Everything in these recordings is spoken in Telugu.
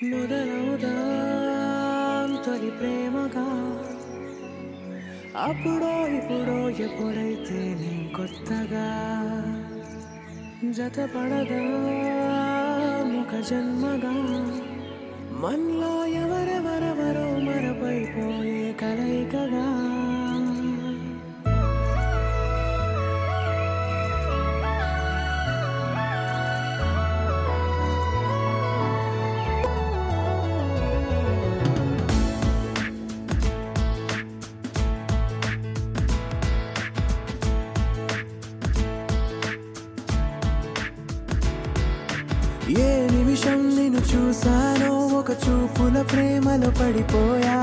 మొదలవుదాం తొలి ప్రేమగా అప్పుడో ఇప్పుడో ఎప్పుడైతే నేను కొత్తగా జతపడదా ముఖ జన్మగా మనలో ఎవరెవరెవరో మరపైపోయే కలయికగా ఏ నిమిషం నిన్ను చూసానో ఒక చూపుల ప్రేమలో పడిపోయా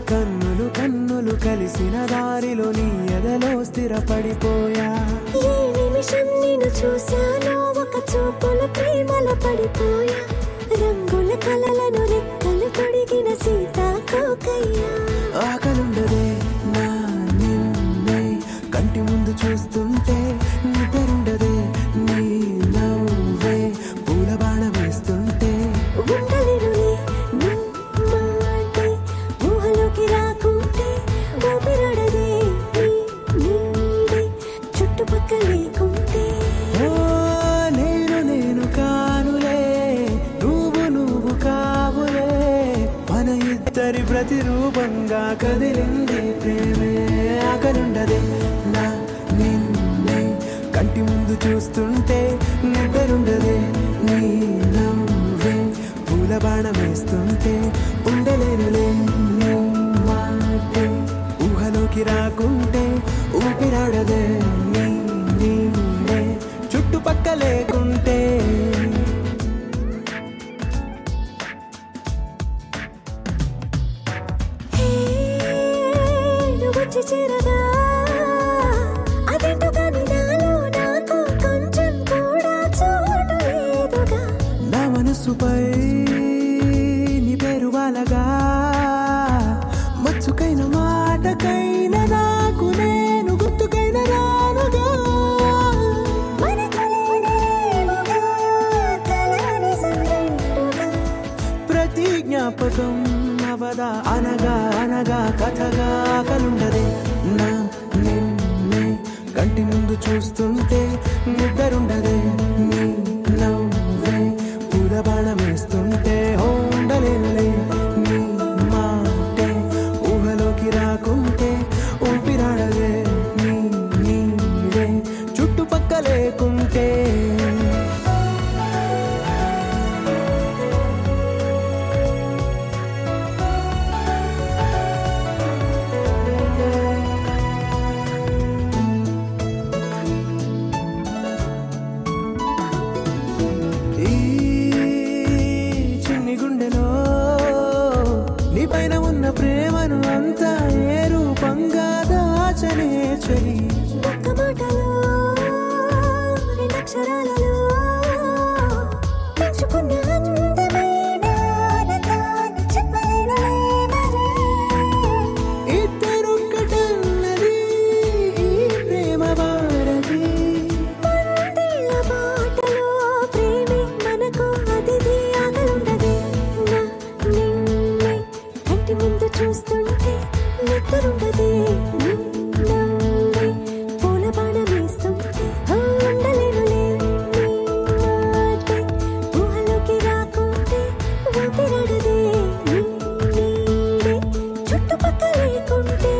కన్నులు కన్నులు కలిసిన దారిలో నీ ఎదలో స్థిరపడిపోయా ఏ నిమిషం నిన్ను చూసానో ఒక చూపుల ప్రేమలో పడిపోయా రంగుల కలలను రెక్కలు తొడిగిన సీతాకోకయ్యా ఆకలుండదే నా నిన్నే కంటి ముందు చూస్తుంటే నిద్రుండదే నీ నవ్వే పూల బాణ వేస్తుంటే ఉండలేనులే నీ మాటే ఊహలోకి రాకుంటే ఊపిరాడదే నీ నీడే చుట్టుపక్కల లేకుంటే ఓ నేను కానులే నువ్వు కావులే మన ఇద్దరి ప్రతిరూపంగా కదిలిందే ప్రేమే ఆకలుండదే నా నిన్నే కంటి ముందు చూస్తుంటే నిద్రుండదే నీ నవ్వే పూల బాణ వేస్తుంటే ఉండలేనులే నీ మాటే ఊహలోకి రాకుంటే ఊపిరాడదే నీ నీడే చుట్టుపక్క లేకుంటే నువ్వు వచ్చి చేరగా అదేంటో కానీ నాలో నాకు కొంచెం కూడా చోటు లేదుగా నా మనసుపై నీ పేరు వాలగా మచ్చుకైన మాటకైన నాకు నేను గుర్తుకైన రానుగా మనకులేనేమోగా కలని సంగంటుగా ప్రతి జ్ఞాపకం అవదా అనగా అనగా కథగా కలుండదే నా నిన్నే కంటి ముందు చూస్తుంటే నిద్రుండదే నీ నవ్వే పూల బాణం వేస్తుంటే ఉండలేనులే నీ మాటే ఊహలోకి రాకుంటే ఊపిరాడదే నీ నీడే చుట్టుపక్క లేకుంటే ఈ చిన్ని గుండెలో నీ పైన ఉన్న ప్రేమను అంతా ఏ రూపంగా దాచనే చలి ఒక్క మాటలో రెండక్షరాలలో పెంచుకున్న అందమైన ఆనందాన్ని చెప్పలేనులే మరి ఇద్దరొక్కటన్నది ఈ ప్రేమ వారది వందేళ్ల బాటలో ప్రేమే మనకు అతిథి ఆగలుండదే నా నిన్నే కంటి ముందు చూస్తుంటే నిద్రుండదే నీ నవ్వే పూల బాణ వేస్తుంటే ఉండలేనులే నీ మాటే ఊహలోకి రాకుంటే ఊపిరాడదే నీ నీడే చుట్టుపక్కల లేకుంటే